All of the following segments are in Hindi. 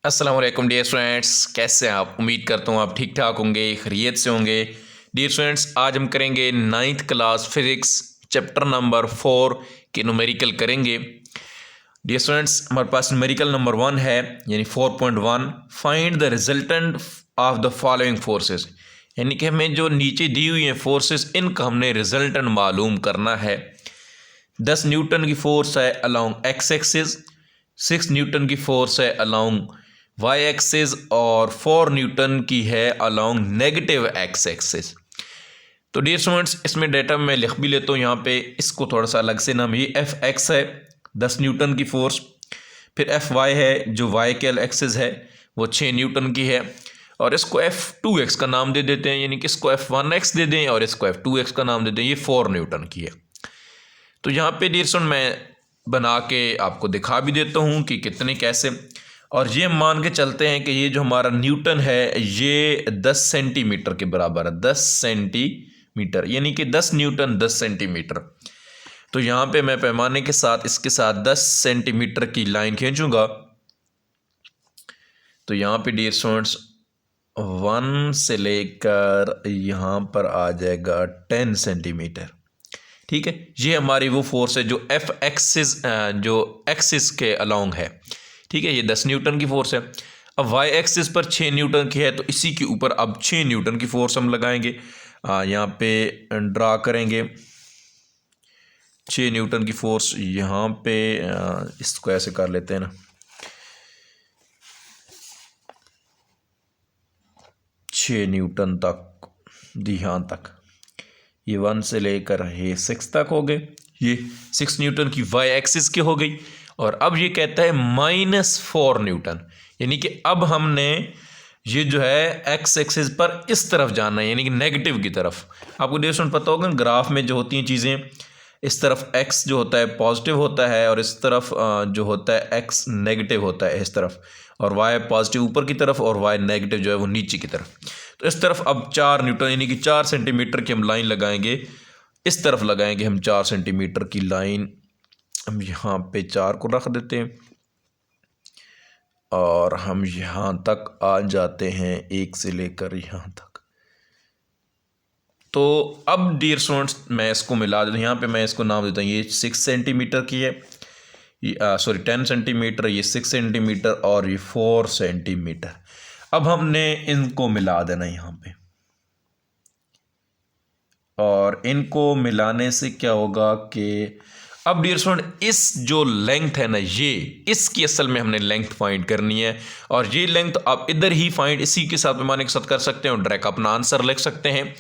अस्सलाम वालेकुम डियर स्टूडेंट्स, कैसे हैं आप। उम्मीद करता हूँ आप ठीक ठाक होंगे, खैरियत से होंगे। डियर स्टूडेंट्स, आज हम करेंगे 9th class physics chapter number 4 के न्यूमेरिकल करेंगे। डियर स्टूडेंट्स, हमारे पास न्यूमेरिकल नंबर 1 है यानी 4.1, find the resultant of the following forces. यानी कि हमें जो नीचे दी हुई हैं फोर्सेस, इनका हमने रिजल्टेंट मालूम करना है। 10 न्यूटन की फोर्स है अलोंग एक्स एक्सिस, 6 न्यूटन की फोर्स है अलोंग वाई एक्सिस और 4 न्यूटन की है अलोंग नेगेटिव एक्स एक्सिस। तो डियर स्टूडेंट्स, इसमें डेटा मैं लिख भी लेता हूँ यहाँ पे, इसको थोड़ा सा अलग से नाम। ये एफ एक्स है 10 न्यूटन की फोर्स, फिर एफ वाई है जो वाई के एक्सिस है वो 6 न्यूटन की है, और इसको F2x का नाम दे देते हैं, यानी कि इसको F1x दे दें और इसको F2x का नाम दे दें। ये 4 न्यूटन की है। तो यहाँ पे डियर स्टूडेंट मैं बना के आपको दिखा भी देता हूँ कि कितने कैसे। और ये मान के चलते हैं कि ये जो हमारा न्यूटन है ये 10 सेंटीमीटर के बराबर है। 10 सेंटीमीटर यानी कि 10 न्यूटन 10 सेंटीमीटर। तो यहाँ पे मैं पैमाने के साथ इसके साथ 10 सेंटीमीटर की लाइन खींचूंगा। तो यहाँ पे डियर स्टूडेंट्स 1 से लेकर यहाँ पर आ जाएगा 10 सेंटीमीटर। ठीक है, ये हमारी वो फोर्स है जो एफ एक्सिस जो एक्सिस के अलोंग है। ठीक है, ये 10 न्यूटन की फोर्स है। अब वाई एक्सिस पर 6 न्यूटन की है, तो इसी के ऊपर अब 6 न्यूटन की फोर्स हम लगाएंगे। यहाँ पे ड्रा करेंगे 6 न्यूटन की फोर्स यहाँ पे। इसको ऐसे कर लेते हैं ना, 6 न्यूटन तक यहाँ तक, ये 1 से लेकर ये 6 तक हो गए। ये 6 न्यूटन की वाई एक्सिस की हो गई। और अब ये कहता है -4 न्यूटन, यानी कि अब हमने ये जो है एक्स एक्सिस पर इस तरफ जाना है, यानी कि नेगेटिव की तरफ। आपको देखो पता होगा ग्राफ में जो होती हैं चीज़ें, इस तरफ एक्स जो होता है पॉजिटिव होता है और इस तरफ जो होता है एक्स नेगेटिव होता है इस तरफ, और वाई पॉजिटिव ऊपर की तरफ और वाई नेगेटिव जो है वो नीचे की तरफ। तो इस तरफ अब 4 न्यूटन यानी कि 4 सेंटीमीटर की हम लाइन लगाएंगे। इस तरफ लगाएंगे हम 4 सेंटीमीटर की लाइन। हम यहाँ पे 4 को रख देते हैं और हम यहाँ तक आ जाते हैं 1 से लेकर यहाँ तक। तो अब डियर स्टूडेंट्स मैं इसको मिला देता हूँ। यहाँ पे मैं इसको नाम देता हूँ, ये 6 सेंटीमीटर की है, सॉरी 10 सेंटीमीटर, ये 6 सेंटीमीटर और ये 4 सेंटीमीटर। अब हमने इनको मिला देना यहाँ पे, और इनको मिलाने से क्या होगा कि अब डियर स्टूडेंट इस जो लेंथ है ना, ये इसकी असल में हमने लेंथ फाइंड करनी है। और ये लेंथ आप इधर ही फाइंड इसी के साथ पैमाने के साथ कर सकते हैं और डायरेक्ट अपना आंसर लिख सकते हैं।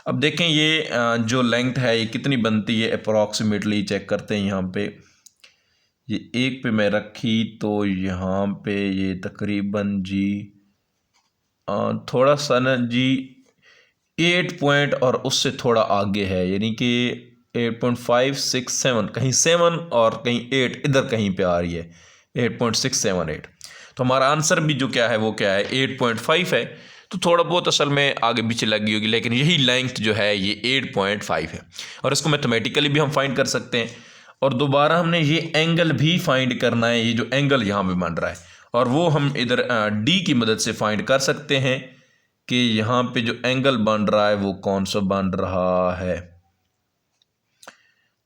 अब देखें ये जो लेंथ है ये कितनी बनती है, अप्रॉक्सीमेटली चेक करते हैं। यहाँ पे ये 1 पे मैं रखी तो यहाँ पे ये तकरीबन जी थोड़ा सा ना जी 8 पॉइंट और उससे थोड़ा आगे है, यानी कि 8.5 6 7, कहीं 7 और कहीं 8 इधर कहीं पे आ रही है, 8.678। तो हमारा आंसर भी जो क्या है वो क्या है 8.5 है। तो थोड़ा बहुत असल में आगे पीछे लगी होगी, लेकिन यही लेंथ जो है ये 8.5 है। और इसको मैथमेटिकली भी हम फाइंड कर सकते हैं। और दोबारा हमने ये एंगल भी फाइंड करना है, ये जो एंगल यहाँ पे बन रहा है, और वो हम इधर डी की मदद से फाइंड कर सकते हैं कि यहाँ पे जो एंगल बन रहा है वो कौन सा बन रहा है।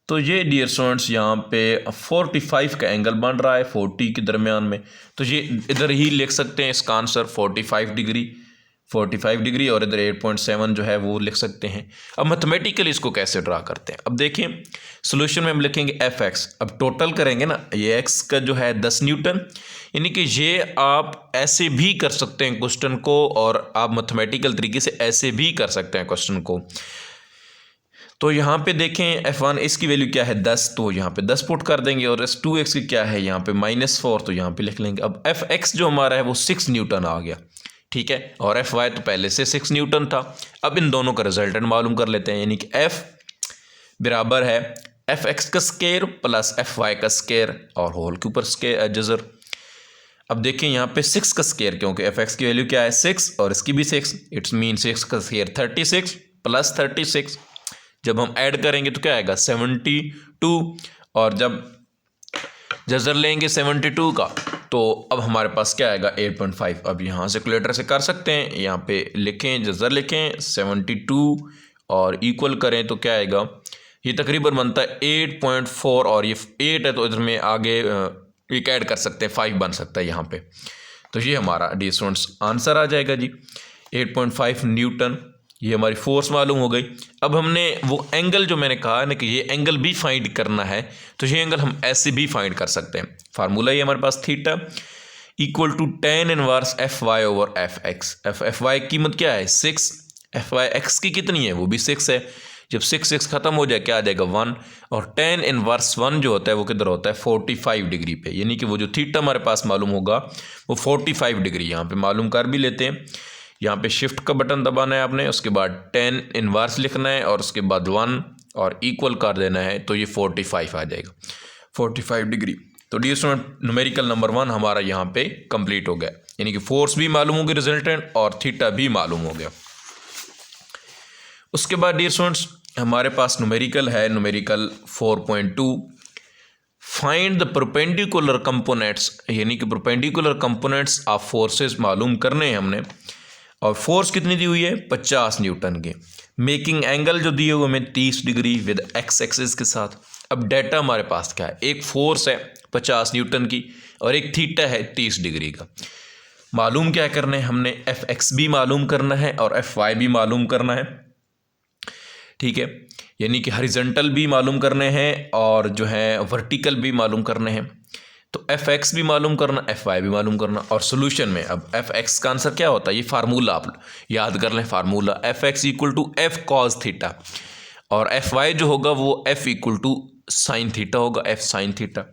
तो ये डियर स्टूडेंट्स यहाँ पे 45 का एंगल बन रहा है 40 के दरमियान में। तो ये इधर ही लिख सकते हैं इसका आंसर 45 डिग्री, और इधर 8.7 जो है वो लिख सकते हैं। अब मैथमेटिकली इसको कैसे ड्रा करते हैं, अब देखिए सोल्यूशन में हम लिखेंगे एफ एक्स। अब टोटल करेंगे ना, ये एक्स का जो है 10 न्यूटन, यानी कि ये आप ऐसे भी कर सकते हैं क्वेश्चन को, और आप मैथमेटिकल तरीके से ऐसे भी कर सकते हैं क्वेश्चन को। तो यहाँ पे देखें F1 इसकी वैल्यू क्या है 10, तो यहाँ पे 10 पुट कर देंगे, और S2x की क्या है यहाँ पे -4, तो यहाँ पे लिख लेंगे। अब Fx जो हमारा है वो 6 न्यूटन आ गया, ठीक है, और Fy तो पहले से 6 न्यूटन था। अब इन दोनों का रिजल्टेंट मालूम कर लेते हैं, यानी कि F बराबर है Fx का स्क्वायर प्लस Fy का स्क्वायर और होल के ऊपर स्क्वायर जजर। अब देखिए यहाँ पे 6 का स्क्वायर, क्योंकि Fx की वैल्यू क्या है 6 और इसकी भी 6, इट्स मीन 6 का स्क्वायर 36 प्लस 36। जब हम ऐड करेंगे तो क्या आएगा 72, और जब जजर लेंगे 72 का तो अब हमारे पास क्या आएगा 8.5। अब यहाँ से कैलकुलेटर से कर सकते हैं, यहाँ पे लिखें, जज़र लिखें 72 और इक्वल करें तो क्या आएगा, ये तकरीबन बनता है 8.4 और ये 8 है तो इधर में आगे एक ऐड कर सकते हैं, 5 बन सकता है यहाँ पे। तो ये हमारा डी स्टूडेंट्स आंसर आ जाएगा जी 8.5 न्यूटन। ये हमारी फोर्स मालूम हो गई। अब हमने वो एंगल जो मैंने कहा ना कि ये एंगल भी फाइंड करना है, तो ये एंगल हम ऐसे भी फाइंड कर सकते हैं। फार्मूला ये हमारे पास theta equal to tan inverse F Y over F X. F Y की कीमत क्या है 6, एफ वाई एक्स की कितनी है वो भी 6 है। जब 6 ख़त्म हो जाए क्या आ जाएगा 1, और tan इनवर्स 1 जो होता है वो किधर होता है 45 डिग्री पे, यानी कि वो जो थीटा हमारे पास मालूम होगा वो 45 डिग्री यहाँ पे मालूम कर भी लेते हैं। यहाँ पे शिफ्ट का बटन दबाना है आपने, उसके बाद tan इनवर्स लिखना है और उसके बाद 1 और इक्वल कर देना है, तो ये 45 आ जाएगा 45 डिग्री। तो डियर स्टूडेंट न्यूमेरिकल नंबर 1 हमारा यहाँ पे कंप्लीट हो गया, यानी कि फोर्स भी मालूम हो गई रिजल्टेंट और थीटा भी मालूम हो गया। उसके बाद डियर स्टूडेंट्स हमारे पास न्यूमेरिकल है, numerical 4.2 find the perpendicular components, यानी कि परपेंडिकुलर कंपोनेंट्स ऑफ फोर्सेस मालूम करने हैं हमने। और फोर्स कितनी दी हुई है 50 न्यूटन की। मेकिंग एंगल जो दिए हुए हमें 30 डिग्री विद एक्स एक्सिस के साथ। अब डाटा हमारे पास क्या है, एक फोर्स है 50 न्यूटन की और एक थीटा है 30 डिग्री का। मालूम क्या करना है हमने, एफ एक्स भी मालूम करना है और एफ वाई भी मालूम करना है, ठीक है, यानी कि हॉरिजॉन्टल भी मालूम करने हैं और जो है वर्टिकल भी मालूम करने हैं। तो एफ एक्स भी मालूम करना, एफ वाई भी मालूम करना। और सोल्यूशन में अब एफ एक्स का आंसर क्या होता है, ये फार्मूला आप याद कर लें, formula F X equal to F cos theta, और एफ वाई जो होगा वो F equal to sine theta होगा, एफ साइन थीटा।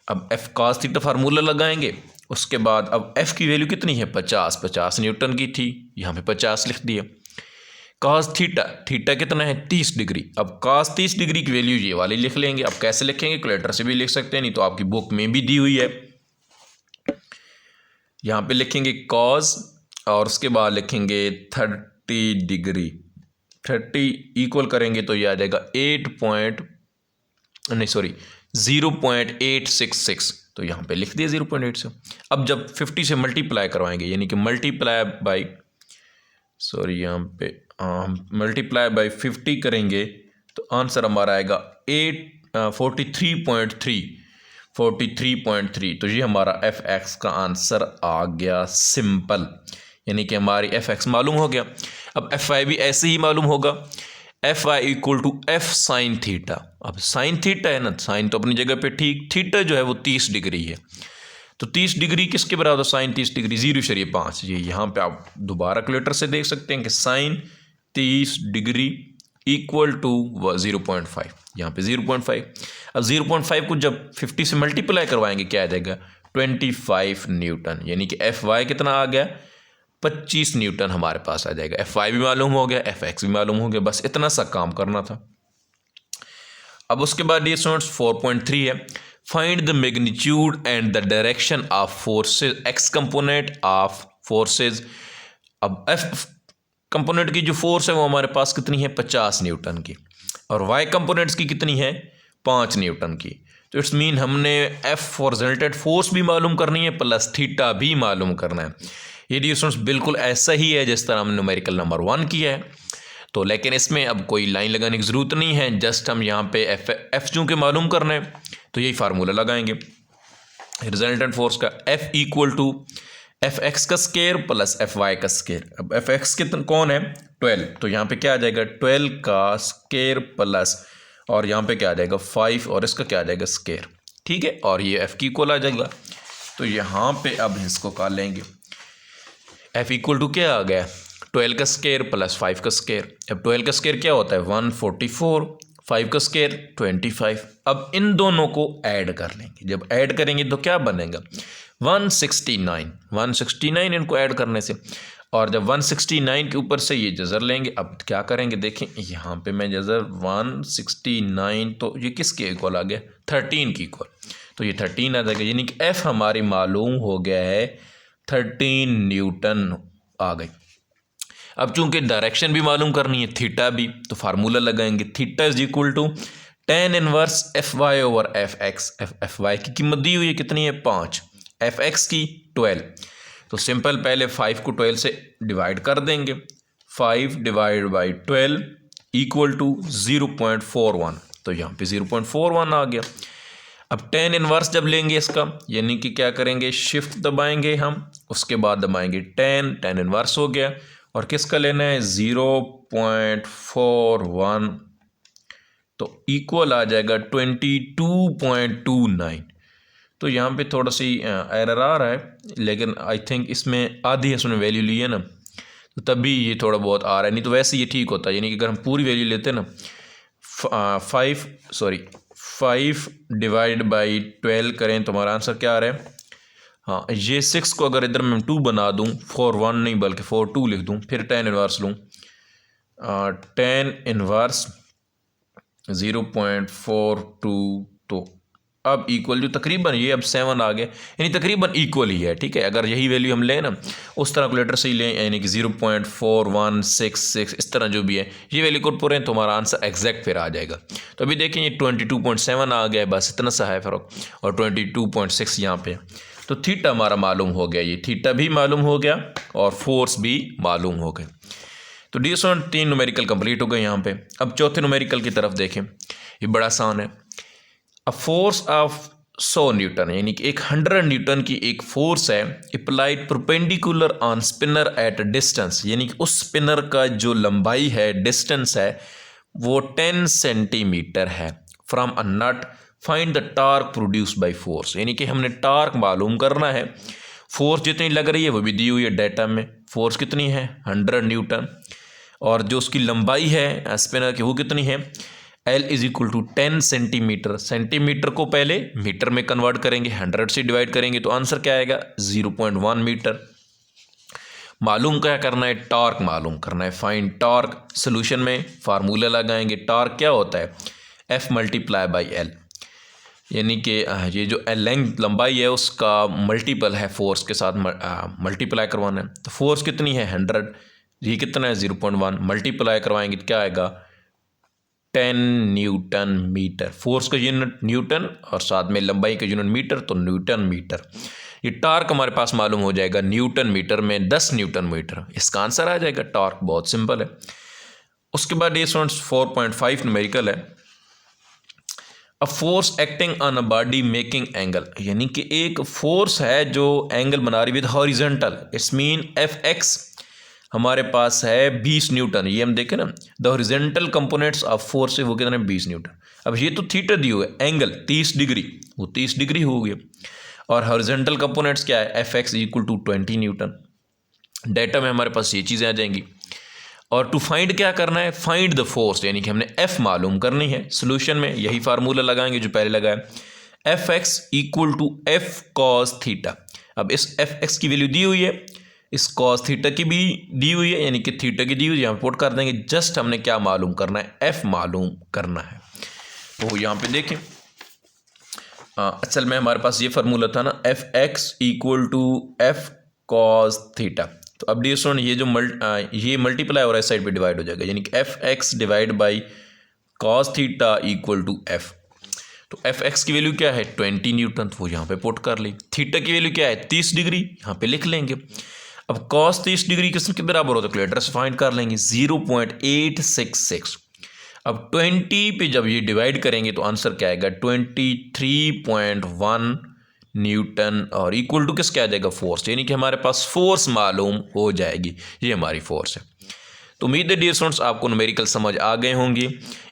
अब एफ कॉस थीटा फार्मूला लगाएंगे, उसके बाद अब एफ की वैल्यू कितनी है 50 न्यूटन की थी, यहाँ पे 50 लिख दिया। कॉस थीटा, थीटा कितना है 30 डिग्री। अब कॉस 30 डिग्री की वैल्यू ये वाली लिख लेंगे। अब कैसे लिखेंगे, कैलकुलेटर से भी लिख सकते हैं, नहीं तो आपकी बुक में भी दी हुई है। यहाँ पे लिखेंगे कॉस और उसके बाद लिखेंगे 30 डिग्री, 30 इक्वल करेंगे तो ये आ जाएगा 0.866, तो यहाँ पे लिख दिया 0.8 से। अब जब 50 से मल्टीप्लाई करवाएंगे, यानी कि मल्टीप्लाई बाई यहाँ पे मल्टीप्लाई बाई 50 करेंगे तो आंसर हमारा आएगा 43.3। तो ये हमारा एफ एक्स का आंसर आ गया सिंपल, यानी कि हमारी एफ एक्स मालूम हो गया। अब एफ वाई भी ऐसे ही मालूम होगा, F Y equal to F sine theta. अब साइन थीटा है ना, साइन तो अपनी जगह पे ठीक, थीटा जो है वो 30 डिग्री है, तो 30 डिग्री किसके बराबर, साइन 30 डिग्री 0.5। ये यहाँ पे आप दोबारा कैलकुलेटर से देख सकते हैं कि साइन 30 डिग्री इक्वल टू 0.5, यहाँ पे 0.5। अब 0.5 को जब 50 से मल्टीप्लाई करवाएंगे क्या आ जाएगा 25 न्यूटन, यानी कि एफ वाई कितना आ गया 25 न्यूटन हमारे पास आ जाएगा। एफ वाई भी मालूम हो गया, एफ एक्स भी मालूम हो गया, बस इतना सा काम करना था। अब उसके बाद ये स्टूडेंट्स 4.3 है, find the magnitude and the direction of forces, x component of forces. अब एफ कंपोनेंट की जो फोर्स है वो हमारे पास कितनी है 50 न्यूटन की, और वाई कंपोनेंट्स की कितनी है 5 न्यूटन की। तो इट्स मीन हमने एफ हॉरिजॉन्टल फोर्स भी मालूम करनी है प्लस थीटा भी मालूम करना है। ये डिस्टेंस बिल्कुल ऐसा ही है जिस तरह हमने न्यूमेरिकल नंबर 1 किया है, तो लेकिन इसमें अब कोई लाइन लगाने की ज़रूरत नहीं है, जस्ट हम यहाँ पे एफ चूँकि मालूम करना है तो यही फार्मूला लगाएंगे रिजल्टेंट फोर्स का, F equal to F X का स्केयर प्लस एफ वाई का स्केयर। अब एफ एक्स कितना कौन है 12, तो यहाँ पे क्या आ जाएगा 12 का स्केयर प्लस, और यहाँ पे क्या आ जाएगा 5 और इसका क्या आ जाएगा स्केयर, ठीक है, और ये एफ की इक्वल आ जाएगा। तो यहाँ पे अब इसको कर लेंगे, एफ इक्वल टू क्या आ गया 12 का स्केयर प्लस 5 का स्केयर। अब 12 का स्केयर क्या होता है 144, 5 का स्केयर 25। अब इन दोनों को ऐड कर लेंगे, जब ऐड करेंगे तो क्या बनेगा 169 इनको ऐड करने से, और जब 169 के ऊपर से ये जज़र लेंगे। अब क्या करेंगे देखें, यहाँ पे मैं जज़र 169, तो ये किसके इक्वल आ गया 13 की इक्वल, तो ये 13 आ जाएगा, यानी कि एफ हमारी मालूम हो गया है 13 न्यूटन आ गई। अब चूंकि डायरेक्शन भी मालूम करनी है थीटा भी, तो फार्मूला लगाएंगे theta is equal to tan inverse F Y over F X. F Y की कीमत दी हुई है कितनी है 5, fx की 12। तो सिंपल पहले 5 को 12 से डिवाइड कर देंगे। 5 डिवाइड बाई 12 इक्वल टू 0.41। तो यहाँ पे 0.41 आ गया। अब tan इनवर्स जब लेंगे इसका, यानी कि क्या करेंगे, शिफ्ट दबाएंगे हम, उसके बाद दबाएंगे tan इनवर्स हो गया। और किसका लेना है, 0.41, तो इक्वल आ जाएगा 22.29। तो यहाँ पे थोड़ा सी एरर आ रहा है, लेकिन आई थिंक इसमें आधी इसमें वैल्यू ली है ना, तो तभी ये थोड़ा बहुत आ रहा है, नहीं तो वैसे ये ठीक होता है। यानी कि अगर हम पूरी वैल्यू लेते ना, 5 डिवाइड बाई 12 करें तो हमारा आंसर क्या आ रहा है। हाँ, ये 6 को अगर इधर मैं 2 बना दूँ, 4.1 नहीं बल्कि 4.2 लिख दूँ, फिर tan इनवर्स लूँ, tan इनवर्स 0.42, तो अब इक्वल जो तकरीबन ये अब 7 आ गया, यानी तकरीबन इक्वल ही है। ठीक है, अगर यही वैल्यू हम लें ना उस तरह कैलकुलेटर से ही लें, यानी कि 0.4166 इस तरह जो भी है ये वैल्यू को पूरे तो हमारा आंसर एग्जैक्ट फिर आ जाएगा। तो अभी देखें ये 22.7 आ गया है, बस इतना सा है फ़र्क, और 22.6 यहाँ पे। तो थीटा हमारा मालूम हो गया, ये थीटा भी मालूम हो गया और फोर्स भी मालूम हो गए। तो डी स्टूडेंट 3 न्यूमेरिकल कंप्लीट हो गए यहाँ पे। अब चौथे न्यूमेरिकल की तरफ देखें, ये बड़ा आसान है। अ फोर्स ऑफ 100 न्यूटन, यानी कि 100 न्यूटन की एक फोर्स है applied perpendicular on spinner at distance, यानी कि उस स्पिनर का जो लंबाई है, डिस्टेंस है, वो 10 सेंटीमीटर है from a nut, find the torque produce by force. यानी कि हमने टार्क मालूम करना है, फोर्स जितनी लग रही है वो भी दी हुई है डाटा में, फोर्स कितनी है 100 न्यूटन, और जो उसकी लंबाई है स्पिनर की वो कितनी है, L is equal to 10 centimetre. Centimetre को पहले मीटर में कन्वर्ट करेंगे, 100 से डिवाइड करेंगे तो आंसर क्या आएगा, 0.1 मीटर। मालूम क्या करना है, टॉर्क मालूम करना है, फाइंड टॉर्क। सोल्यूशन में फार्मूला लगाएंगे, टॉर्क क्या होता है, F मल्टीप्लाई बाई L, यानी कि ये जो लेंथ लंबाई है उसका मल्टीपल है, फोर्स के साथ मल्टीप्लाई करवाना है। तो फोर्स कितनी है 100, ये कितना है 0.1, मल्टीप्लाई करवाएंगे तो क्या आएगा 10 न्यूटन मीटर। फोर्स का यूनिट न्यूटन और साथ में लंबाई का यूनिट मीटर, तो न्यूटन मीटर। ये टॉर्क हमारे पास मालूम हो जाएगा न्यूटन मीटर में 10 न्यूटन मीटर, इसका आंसर आ जाएगा टॉर्क। बहुत सिंपल है। उसके बाद ये 4.5 न्यूमेरिकल है। A force acting on a body making angle, यानी कि एक फोर्स है जो एंगल बना रही with horizontal, it's mean Fx हमारे पास है 20 न्यूटन। ये हम देखें ना, the horizontal components of force है वो कितने 20 न्यूटन। अब ये तो थीटा दी हुआ है, एंगल 30 डिग्री, वो 30 डिग्री हो गया, और हॉरिजॉन्टल कंपोनेंट्स क्या है, Fx equal to 20 newton. Data में हमारे पास ये चीज़ें आ जाएंगी। और टू फाइंड क्या करना है, फाइंड द फोर्स, यानी कि हमने F मालूम करनी है। सोल्यूशन में यही फार्मूला लगाएंगे जो पहले लगाया, Fx equal to F cos theta. अब इस Fx की वैल्यू दी हुई है, इस cos थीटा की भी दी हुई है, यानी कि थीटा की दी हुई है, यहाँ पुट कर देंगे। जस्ट हमने क्या मालूम करना है, F मालूम करना है। तो यहाँ पे देखें, असल में हमारे पास ये फार्मूला था ना, Fx equal to F cos theta. तो अब डी स्टूडेंट ये जो ये मल्टीप्लाई हो रहा है साइड पे डिवाइड हो जाएगा, यानी कि Fx divide by cos theta equal to F। तो Fx की वैल्यू क्या है 20 न्यूटन, तो वो यहाँ पे पुट कर ली। थीटा की वैल्यू क्या है 30 डिग्री, यहाँ पे लिख लेंगे। अब cos 30 डिग्री किसके बराबर होता है, कैलकुलेटर से फाइंड कर लेंगे 0.866। अब 20 पे जब ये डिवाइड करेंगे तो आंसर क्या आएगा 23.1 न्यूटन, और इक्वल टू किसका आ जाएगा फोर्स, यानी कि हमारे पास फोर्स मालूम हो जाएगी, ये हमारी फोर्स है। तो उम्मीद है डियर स्टूडेंट्स आपको न्यूमेरिकल समझ आ गए होंगे।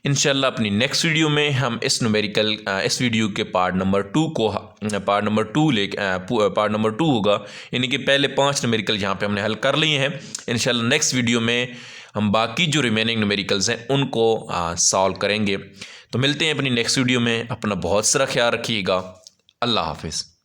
इंशाल्लाह अपनी नेक्स्ट वीडियो में हम इस वीडियो के पार्ट नंबर 2 होगा, यानी कि पहले 5 न्यूमेरिकल यहाँ पे हमने हल कर लिए हैं। इंशाल्लाह नेक्स्ट वीडियो में हम बाकी जो रिमेनिंग न्यूमेरिकल्स हैं उनको सॉल्व करेंगे। तो मिलते हैं अपनी नेक्स्ट वीडियो में, अपना बहुत सारा ख्याल रखिएगा। अल्लाह हाफिज़।